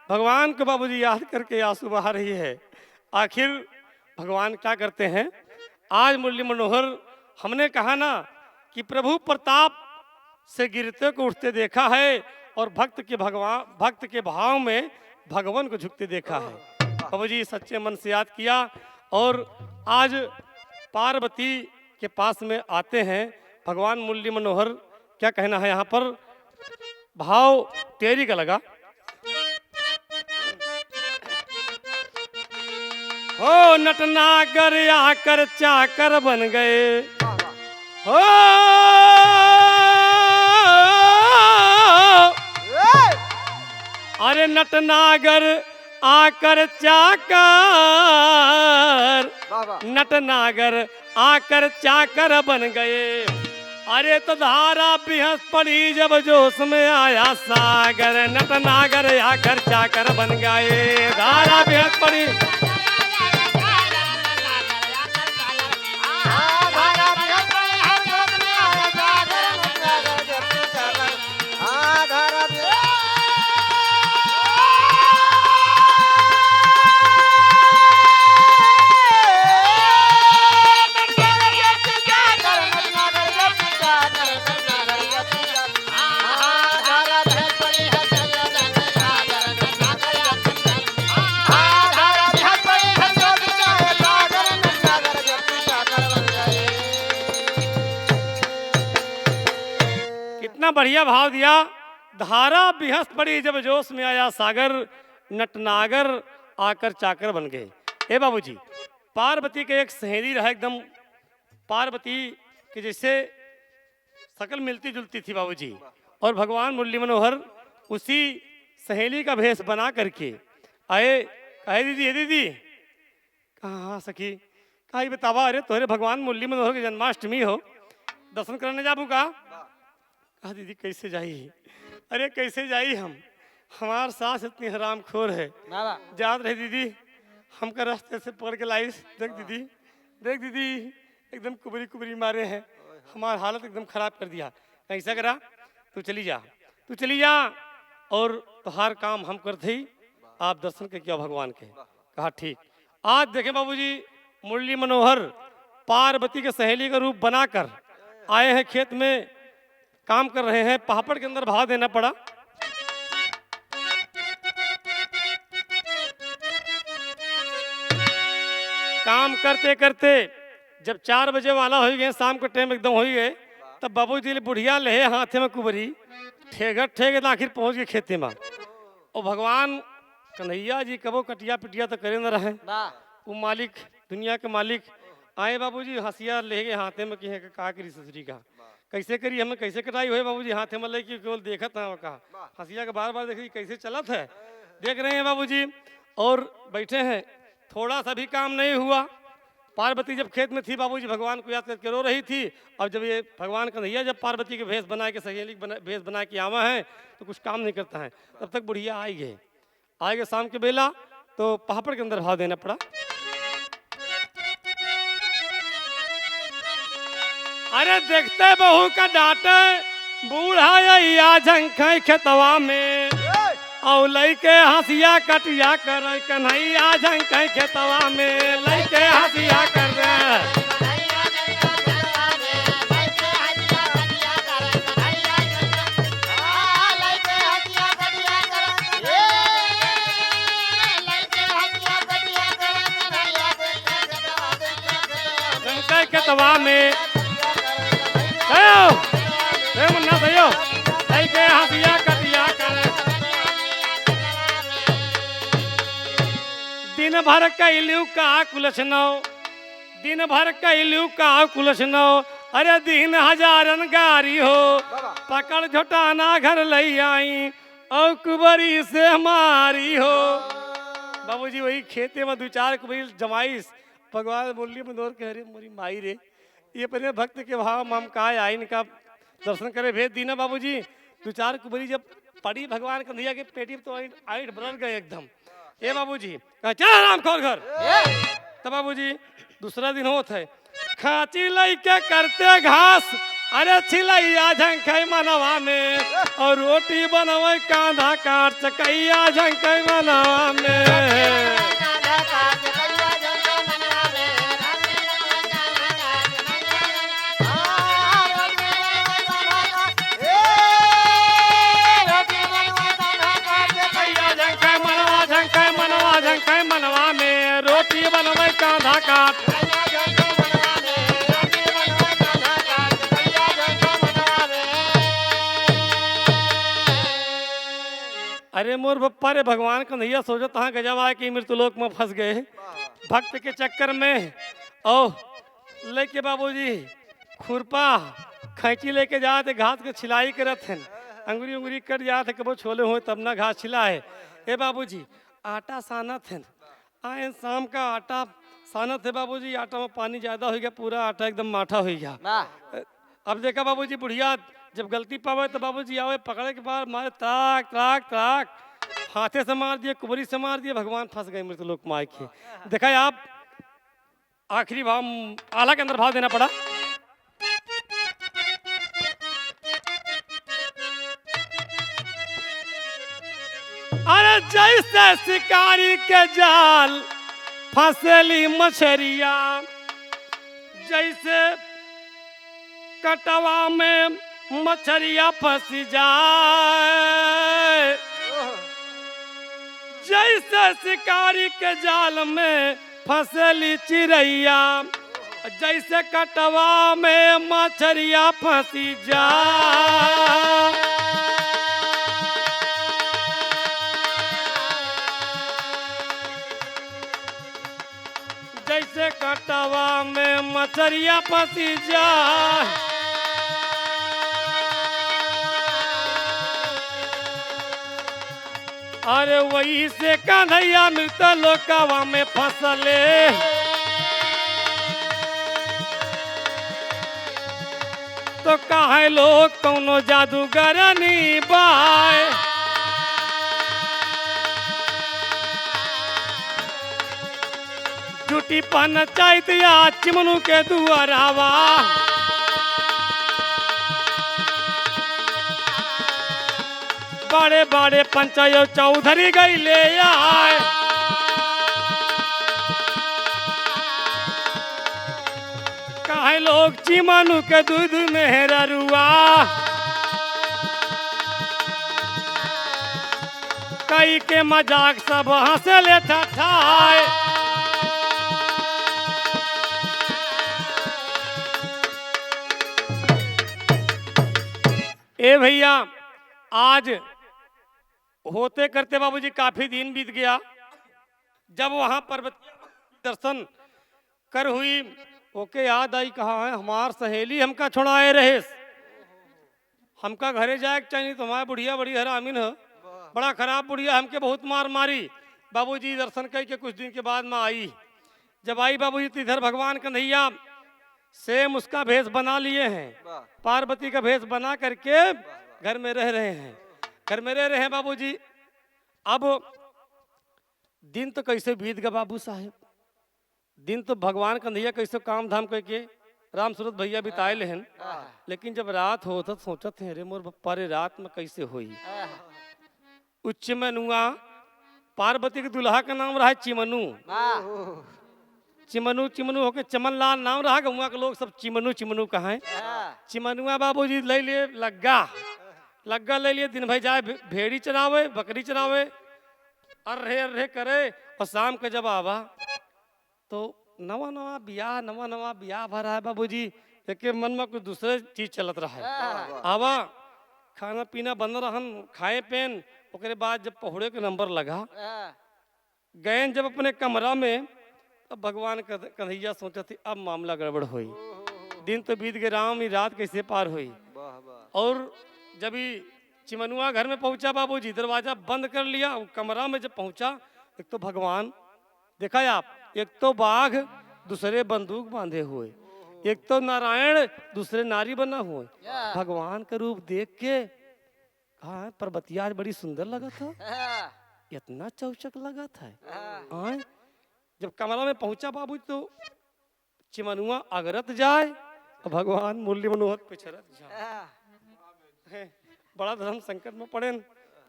भगवान को बाबूजी याद करके आंसू बहा रही है। आखिर भगवान क्या करते हैं। आज मुरली मनोहर हमने कहा ना कि प्रभु प्रताप से गिरते को उठते देखा है और भक्त के भाव में भगवान को झुकते देखा है। बाबूजी सच्चे मन से याद किया और आज पार्वती के पास में आते हैं भगवान मुरली मनोहर। क्या कहना है यहाँ पर, भाव तेरी का लगा। हो नटनागर आकर चाकर बन गए, हो अरे नटनागर आकर चाकर, नटनागर आकर चाकर बन गए। अरे तो धारा बिहस पड़ी जब जोश में आया सागर, नटनागर आकर चाकर बन गए। धारा बिहस पड़ी बढ़िया भाव दिया। धारा बिहस पड़ी जब जोश में आया सागर, नटनागर आकर चाकर बन गए। ए बाबूजी, पार्वती के एक सहेली रहा, एकदम पार्वती के जैसे शकल मिलती जुलती थी बाबूजी, और भगवान मुरली मनोहर उसी सहेली का भेष बना करके आए। कहे दीदी, ये दीदी कहाँ सखी, कहा बतावा, अरे तोहरे भगवान मुरली मनोहर की जन्माष्टमी हो, दर्शन करने जाबू का? कहा दीदी कैसे जाई, अरे कैसे जाई, हमार सास इतनी हरामखोर है, याद रहे दीदी हमका रास्ते से पकड़ के लाइस। देख दीदी, देख दीदी एकदम कुबरी कुबरी मारे हैं, हमार हालत एकदम खराब कर दिया। ऐसा करा, तू चली जा, तू चली जा, और तुम्हार काम हम करते ही आप दर्शन के किया भगवान के। कहा ठीक। आज देखें बाबूजी, मुरली मनोहर पार्वती के सहेली का रूप बनाकर आए हैं, खेत में काम कर रहे हैं। पापड़ के अंदर भाव देना पड़ा। काम करते करते जब 4 बजे वाला हो गए, शाम को टाइम एकदम हो गए, तब बाबूजी बुढ़िया ले हाथे में कुबरी ठेगत ठेगत आखिर पहुंच गए खेते में। और भगवान कन्हैया जी कबो कटिया पिटिया तो करे न रहे, वो मालिक, दुनिया के मालिक आए बाबूजी, हंसिया ले गए हाथे में, कहे का करी ससुरी का कैसे करी, हमें कैसे कटाई हुई बाबूजी, हाथे में लेके केवल देखत है, कहा हंसिया के बार बार देख कैसे चलत है, देख रहे हैं बाबूजी, और बैठे हैं। थोड़ा सा भी काम नहीं हुआ। पार्वती जब खेत में थी बाबूजी, भगवान को याद करके रो रही थी। अब जब ये भगवान कन्हैया जब पार्वती के भेष बना के, सहेली भेष बना के आवा है, तो कुछ काम नहीं करता है। तब तक बुढ़िया आई गए शाम के बेला, तो पापड़ के अंदर भाव देना पड़ा। अरे देखते बहू का डांटे बूढ़ा या झंखे खेतवा में, और लइके हंसिया कटिया कर कन्हैया झंखे खेतवा में, लइके हंसिया कर झंखे खेतवा में मुन्ना भयो, लइके हंसिया कटिया कर। दिन भर कैलू का कुलसनो, दिन भर कैलू का कुलसनो, अरे दिन हजारन गारी हो, पकड़ झोटाना घर लई आई, और कुबरी से हमारी हो। बाबूजी वही खेते में 2-4 कुबरी जमाइस, भगवान मुरली मनोहर कह रहे मोरी माई रे, ये अपने भक्त के भाव मम का आई, इनका दर्शन करे भेज दीना बाबूजी। 2-4 कुबरी जब पड़ी भगवान कन्हैया के पेटी तो आइट बरल गए एकदम। ए बाबूजी कहा चल आराम खोल घर। तब बाबूजी दूसरा दिन होत है, खाची लई के करते घास, अरे छिलैया झंखै मनवा में, और रोटी बनवे कांधा काट चकैया झंखै मनवा में। मनवा में रोटी बनवे कांधा काट, अरे मोर बप्पा रे, भगवान कन्हैया सोचत हाँ गजब आए कि मृत्युलोक में फंस गए भक्त के चक्कर में। ओ लेके बाबूजी खुरपा खैची लेके जाते घास के छिलाई करत हैं, अंगुरी उंगुरी कट जाते, कबो छोले हो तब ना घास छिलाए। ए बाबूजी आटा सानत है, आए शाम का आटा सानत है बाबूजी, आटा में पानी ज्यादा हो गया, पूरा आटा एकदम माठा हो गया। अब देखा बाबूजी बुढ़िया जब गलती पावे तो बाबूजी आवे पकड़े के बाद मारे ताक ताक ताक, हाथे से मार दिए, कुबरी से मार दिए, भगवान फंस गए मृत लोक माय के। देखा है आप आखिरी भाव आला के अंदर भाव देना पड़ा। अरे जैसे शिकारी के जाल फंसेली मछरिया, जैसे कटवा में मछरिया फंस जाए, जैसे शिकारी के जाल में फंसेली चिड़ैया, जैसे कटवा में मछरिया फंसी जाए। जैसे कटवा में मछरिया फंसी जाए, अरे वही से कन्हैया मृत लोकवा में फंसले। तो काहे लोग कौनो जादूगरनी बाय, झूठी पंचायत या चिमनू के दुआरावा, बड़े बड़े पंचायत चौधरी गई ले आए। काहे लोग चिमनू के दूध मेहरुआ, कई के मजाक सब हंसे ले ठाए। ए भैया आज होते करते बाबूजी काफी दिन बीत गया। जब वहां पर्वत दर्शन कर हुई, ओके याद आई कहा है हमार सहेली हमका छोड़ाए रहे, हमका घरे जाए चाहिए। तो हमारे बुढ़िया बड़ी हरामिन है, बड़ा खराब बुढ़िया, हमके बहुत मार मारी। बाबूजी दर्शन करके कुछ दिन के बाद में आई। जब आई बाबूजी तो इधर भगवान कन्हैया सेम उसका भेष बना लिए हैं, पार्वती का भेष बना करके घर में रह रहे हैं, घर में रह रहे हैं बाबूजी। अब दिन तो कैसे बीत गया बाबू साहेब, दिन तो भगवान कन्हैया कैसे काम धाम करके राम सूरत भैया बिताए लेहन। लेकिन जब रात हो तो सोचत है रे मोर बप्पा रे रात में कैसे होई। उच्च मनुआ पार्वती के दुल्हा का नाम रहा है चिमनू। चिमनू चिमनू होके चमनलाल नाम रहा, गौवा के लोग सब चिमनू चिमनू कहा। चिमनुआ बाबूजी ले लिए लग्गा, लग्गा ले लिए, दिन भर जाए भेड़ी चरावे, बकरी चरावे, अर्रे अर्रे करे। और शाम के जब आवा तो नवा नवा बियाह भरा है बाबूजी, एक मन में कुछ दूसरे चीज चलत रहा है। आवा खाना पीना बन रहन, खाए पेन। ओकरे बाद जब पहुड़े के नंबर लगा गए जब अपने कमरा में, अब भगवान कन्हैया सोचा थी अब मामला गड़बड़ हुई। दिन तो बीत गए, राम ही रात कैसे पार हुई। और जब ही चिमनुआ घर में पहुंचा बाबूजी, दरवाजा बंद कर लिया। कमरा में जब पहुंचा, एक तो भगवान देखा आप, एक तो बाघ दूसरे बंदूक बांधे हुए, एक तो नारायण दूसरे नारी बना हुए। भगवान का रूप देख के कहा पर्वतिया बड़ी सुंदर लगा था, इतना चौचक लगा था। जब कमरा में पहुंचा बाबू तो चिमनुआ अगरत जाए और भगवान मुरली मनोहर पिछरत जाए। बड़ा धर्म संकट में पड़े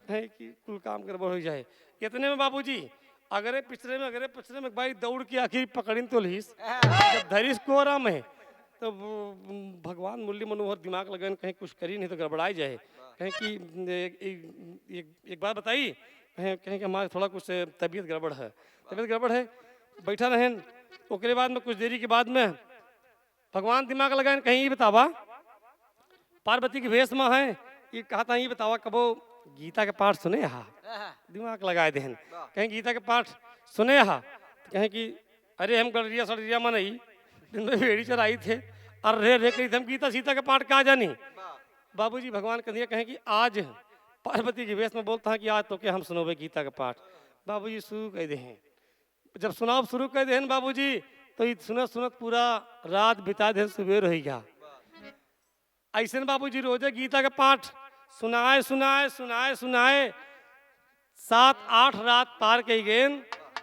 हैं कि कुल काम गड़बड़ हो जाए। इतने में बाबूजी अगरे पिछड़े में भाई दौड़ के आखिर पकड़िन तो लीस। जब धरिस को आराम है तो भगवान मुरली मनोहर दिमाग लगन कहीं कुछ करी नहीं तो गड़बड़ाई जाए। कहीं कि एक बात बताई, कहीं कि हमारे थोड़ा कुछ तबीयत गड़बड़ है, बैठा रहें। ओकरे बाद में कुछ देरी के बाद में भगवान दिमाग लगाए कहीं ये बतावा पार्वती की भेष में है, ये कहा था ये बतावा कबो गीता के पाठ सुने हा। दिमाग लगाए देहन कहीं गीता के पाठ सुने हा, कहीं कि अरे हम गड़रिया सड़रिया में नहीं, दिन में भेड़ी चराई थे, अरे रे कही हम गीता सीता के पाठ कहाँ जानी। बाबूजी भगवान कन्हैया कहें कि आज पार्वती की वेश में बोलता है कि आज तो क्या हम सुनोगे गीता का पाठ। बाबूजी शुरू कह दे हैं, जब सुनाव शुरू कर दे बाबूजी तो सुनत सुनत पूरा रात बिता दे, सुबह रह गया। ऐसे बाबूजी रोजे गीता का पाठ सुनाए सुनाए सुनाए सुनाए 7-8 रात पार कही गए।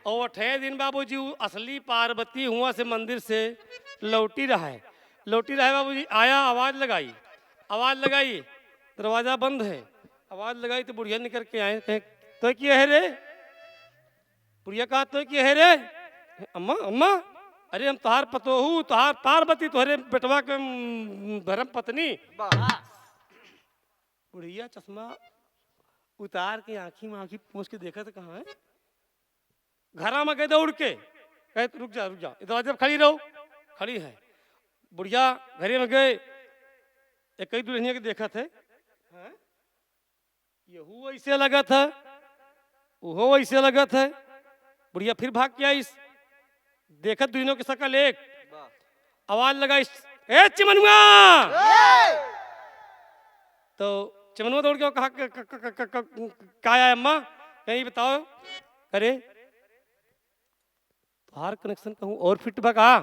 और 8 दिन बाबूजी वो असली पार्वती हुआ से मंदिर से लौटी रहा है बाबूजी। आया, आवाज लगाई, दरवाजा बंद है। आवाज लगाई तो बुढ़िया निकल के आए, कहे तो क्या है रे? बुढ़िया कहा तो क्या है रे? अम्मा अम्मा, अरे हम तोहार पतोहू, तोहार पार्वती, तोहरे बेटवा के धर्म पत्नी। बुढ़िया चश्मा उतार के आंखी में आंखी पूछ के देखा तो कहाँ है? घरा में गए दौड़ के, कहे रुक जा दरवाजे पर खड़ी रहो। खड़ी है बुढ़िया। घरे में गए, एक ही दुल्हनिया के देखा थे, यहू ऐसे लगा था, वो ऐसे लगा था। बुढ़िया फिर भाग के आई, देखा दोनों की शकल एक। आवाज लगाई, ए चिमनुआ। तो चिमनुआ दौड़ के कहा क्या है अम्मा? कहीं बताओ। अरे तुम्हार कनेक्शन कहूँ और फिट बका।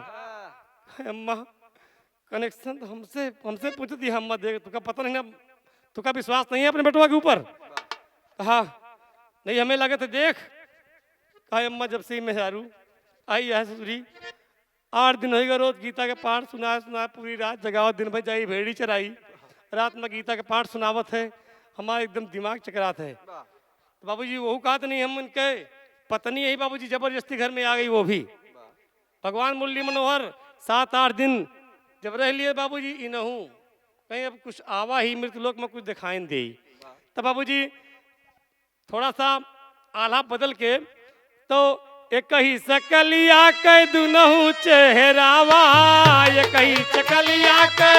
अम्मा कनेक्शन तो हमसे पूछ दी अम्मा, देख तुका पता नहीं ना, तुका विश्वास नहीं है अपने बेटवा के ऊपर। कहा नहीं, हमें लगे थे देख। कहा अम्मा जब से मेहरू आई है ससुरी, 8 दिन हो गए रोज गीता के पाठ सुना पूरी रात जगाओ, दिन भर जाई भेड़ी चराई, रात में गीता के पाठ सुनावत है, हमारा एकदम दिमाग चकरात है। तो बाबूजी वही कहा तो नहीं, हम उनके पत्नी यही बाबूजी जबरदस्ती घर में आ गई। वो भी भगवान मुरली मनोहर 7-8 दिन जब रह लिए बाबूजी, इनहू कहीं अब कुछ आवा ही मृतलोक में कुछ दिखाई दे। तब बाबूजी थोड़ा सा आला बदल के, तो एक ही सकलिया के दुनहु चेहरावा, एक ही सकलिया के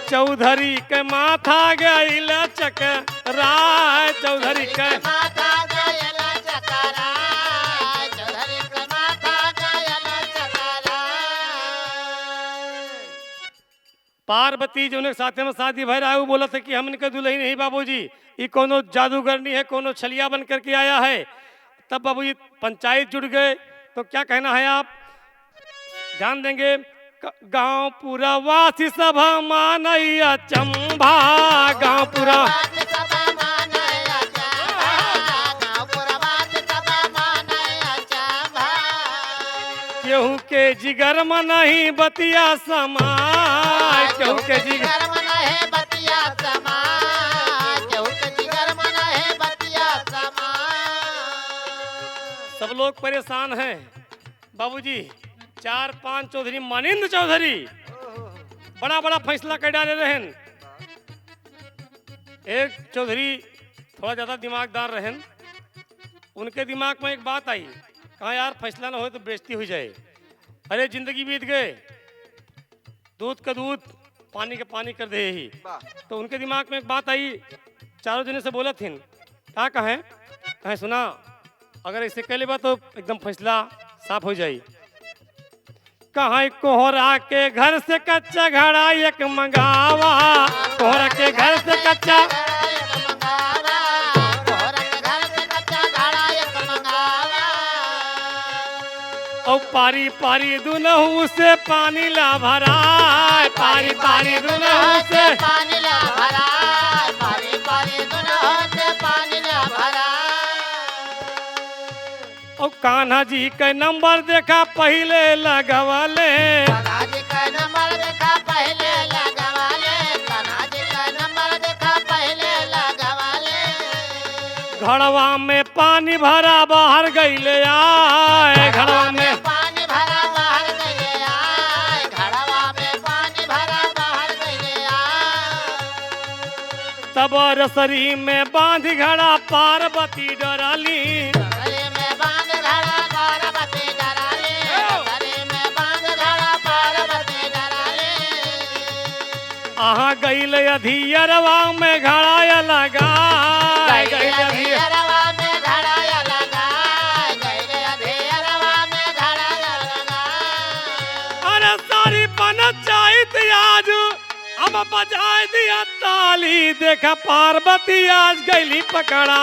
चौधरी के माथा गईल चकराय, चौधरी के माथा गयल चकराय, चौधरी के माथा गयल चकराय। पार्वती जो ने साथे में शादी भर आया, वो बोला था कि हम इनके दुल्हन नहीं बाबूजी, ये कोनो जादूगरनी है, कोनो छलिया बन करके आया है। तब बाबूजी पंचायत जुड़ गए। तो क्या कहना है आप ध्यान देंगे। गांव पूरा वासी सभा मानैया चंबा, गांव पूरा केहू के जिगर में नहीं बतिया समाय, केहू के जिगर में नहीं बतिया समाय, केहू के जिगर में नहीं बतिया समाय। सब लोग परेशान हैं बाबूजी। 4-5 चौधरी, मानिंद चौधरी बड़ा बड़ा फैसला कर डाले रहन। एक चौधरी थोड़ा ज्यादा दिमागदार रहन, उनके दिमाग में एक बात आई, कहा यार फैसला ना हो तो बेइज्जती हो जाए। अरे जिंदगी बीत गए, दूध का दूध पानी का पानी कर दे ही। तो उनके दिमाग में एक बात आई, चारों जने से बोला थी, क्या कहें सुना, अगर ऐसे कह ले तो एकदम फैसला साफ हो जाए। कहाँ कोहरा के घर से कच्चा घड़ा एक मंगावा, कोहरा के घर से कच्चा और पारी पारी दुनहु से पानी ला भराए, पारी पारी दुनहु से पानी ला भराए, पारी पारी दुनहु से पानी ला भराए। और कान्हा जी के नंबर देखा पहले लगवाले, कान्हा जी का नंबर देखा पहले लगवाले, कान्हा जी का नंबर देखा पहले लगवाले। घड़वा में पानी भरा बाहर गईले आए, घड़वा में पानी भरा बाहर गईले आए, घड़वा में पानी भरा बाहर गईले आए। तब रसरी में बांध घड़ा पार्वती डराली, रसरी में बांध घड़ा पार्वती डराली, रसरी में बांध घड़ा पार्वती डराली। आहा गईले अधियरवा में घड़ा लगा, गईले अधियरवा में घड़ा लगा, गईले अधियरवा में घड़ा लगा। अरे सारी पंचायत आज अब बजाए दिया ताली, देखा पार्वती आज गईली पकड़ा।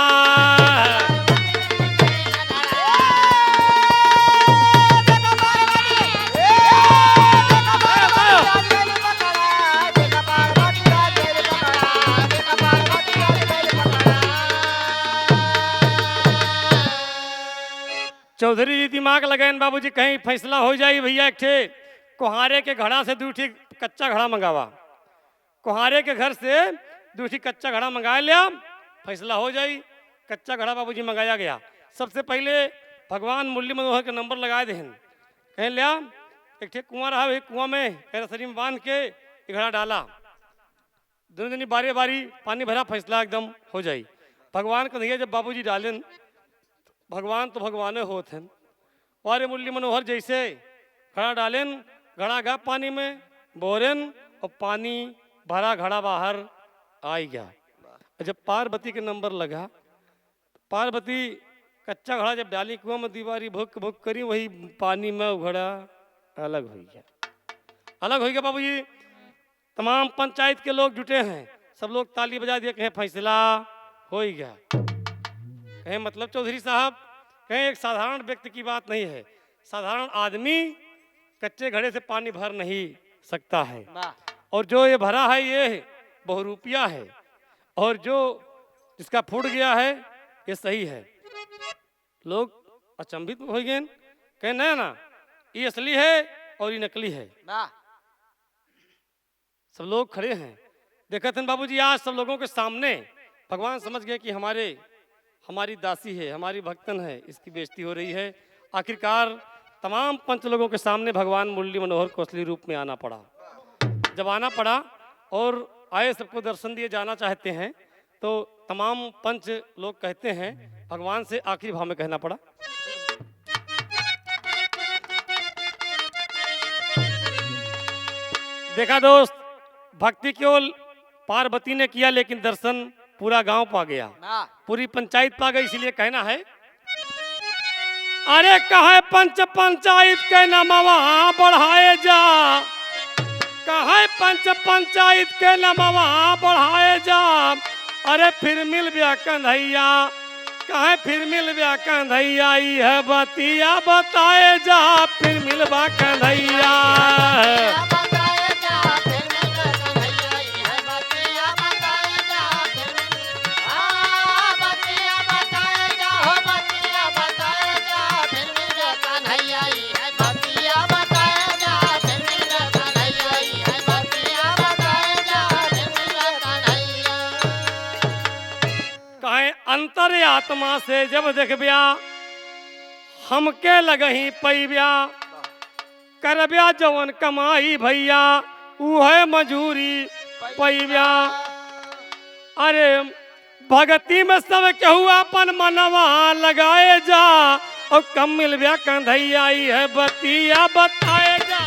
चौधरी जी दिमाग लगाएन बाबूजी कहीं फैसला हो जाई भैया एक ठे कोहारे के घड़ा से दूठी कच्चा घड़ा मंगावा। कोहारे के घर से दूठी कच्चा घड़ा मंगा लिया, फैसला हो जाई। कच्चा घड़ा बाबूजी मंगाया गया। सबसे पहले भगवान मुरली मनोहर के नंबर लगाए देहन, कहें लिया एक ठे कुआं रहा, एक कुआं में रसरी में बांध के ये घड़ा डाला, दोनों जनी बारी बारी पानी भरा, फैसला एकदम हो जाई। भगवान का नहीं जब बाबूजी डालेन, भगवान तो भगवान होते हैं। वारे मुरली मनोहर जैसे घड़ा डालेन, घड़ा गा पानी में बोरेन और पानी भरा घड़ा बाहर आ गया। जब पार्वती के नंबर लगा, पार्वती कच्चा घड़ा जब डाली कुआं में, दीवारी भुक भुक करी, वही पानी में वो घड़ा अलग हो गया। अलग हो गया बाबूजी। तमाम पंचायत के लोग जुटे हैं, सब लोग ताली बजा दिए, कहें फैसला हो ही गया। कहें मतलब चौधरी साहब, कहें एक साधारण व्यक्ति की बात नहीं है, साधारण आदमी कच्चे घड़े से पानी भर नहीं सकता है। और जो ये भरा है ये बहुरूपिया है, और जो जिसका फूट गया है ये सही है। लोग अचंभित हो गए, कहें नहीं ना, ये असली है और ये नकली है। सब लोग खड़े हैं, देखते हैं बाबूजी आज सब लोगों के सामने भगवान समझ गए कि हमारी दासी है, हमारी भक्तन है, इसकी बेइज्जती हो रही है। आखिरकार तमाम पंच लोगों के सामने भगवान मुरली मनोहर को असली रूप में आना पड़ा। जब आना पड़ा और आए सबको दर्शन दिए जाना चाहते हैं, तो तमाम पंच लोग कहते हैं भगवान से आखिरी भाव में कहना पड़ा, देखा दोस्त, भक्ति केवल पार्वती ने किया लेकिन दर्शन पूरा गांव पा गया, पूरी पंचायत पा गई। इसलिए कहना है, अरे कहे पंच पंचायत के नमवा बढ़ाए जा, कहे पंच पंचायत के नमवा बढ़ाए जा। अरे फिर मिल ब्या कंधैया, कहे फिर मिल ब्या कंधैया, है बतिया बताए जा, फिर मिलबा कंधैया। अंतर आत्मा से जब देखब्या, हमके लगही पैब्या, करब्या जवन कमाई भैया, ऊ है मजूरी पैब्या। अरे भगती में सब केहू अपन मनवा लगाए जा, और कम मिलब्या कंधैया, है बतिया बताए जा।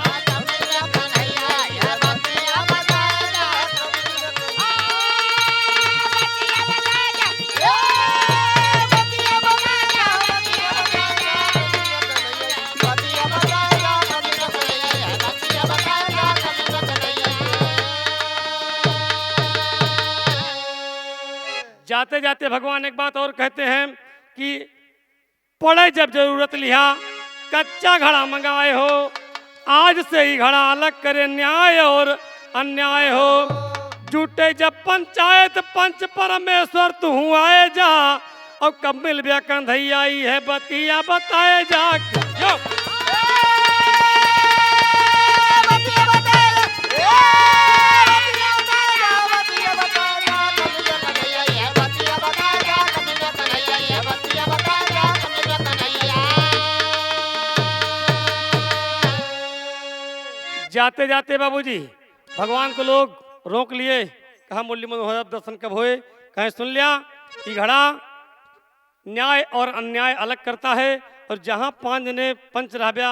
जाते जाते भगवान एक बात और कहते हैं कि पड़े जब जरूरत लिहा, कच्चा घड़ा मंगाए हो, आज से ही घड़ा अलग करे, न्याय और अन्याय हो। जुटे जब पंचायत पंच परमेश्वर तू आए जा, और कब मिल ब्या कंधैया, है बतिया बताए जा। जाते जाते बाबूजी भगवान को लोग रोक लिए, कहा मुरली मनोहर दर्शन कब होए। कहीं सुन लिया कि घड़ा न्याय और अन्याय अलग करता है, और जहाँ 5 जने पंच रहब्या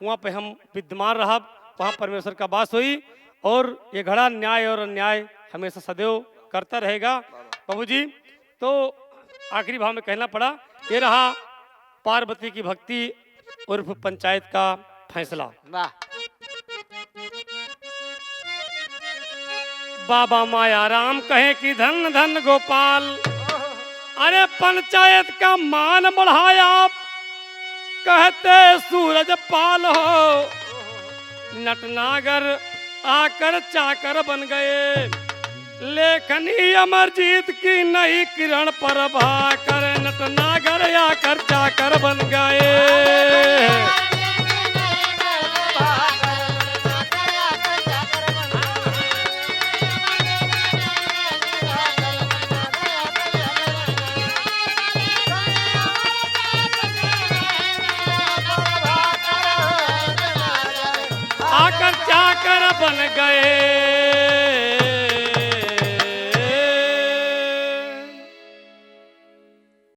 वहाँ पे हम विद्यमान रहा, वहाँ परमेश्वर का वास हुई, और ये घड़ा न्याय और अन्याय हमेशा सदैव करता रहेगा बाबूजी। तो आखिरी भाव में कहना पड़ा, ये रहा पार्वती की भक्ति उर्फ पंचायत का फैसला। बाबा माया राम कहे कि धन धन गोपाल, अरे पंचायत का मान बढ़ाया, कहते सूरज पाल हो। नटनागर आकर चाकर बन गए, लेखनी अमरजीत की नई किरण पर भाकर नटनागर आकर चाकर बन गए। आकर चाकर बन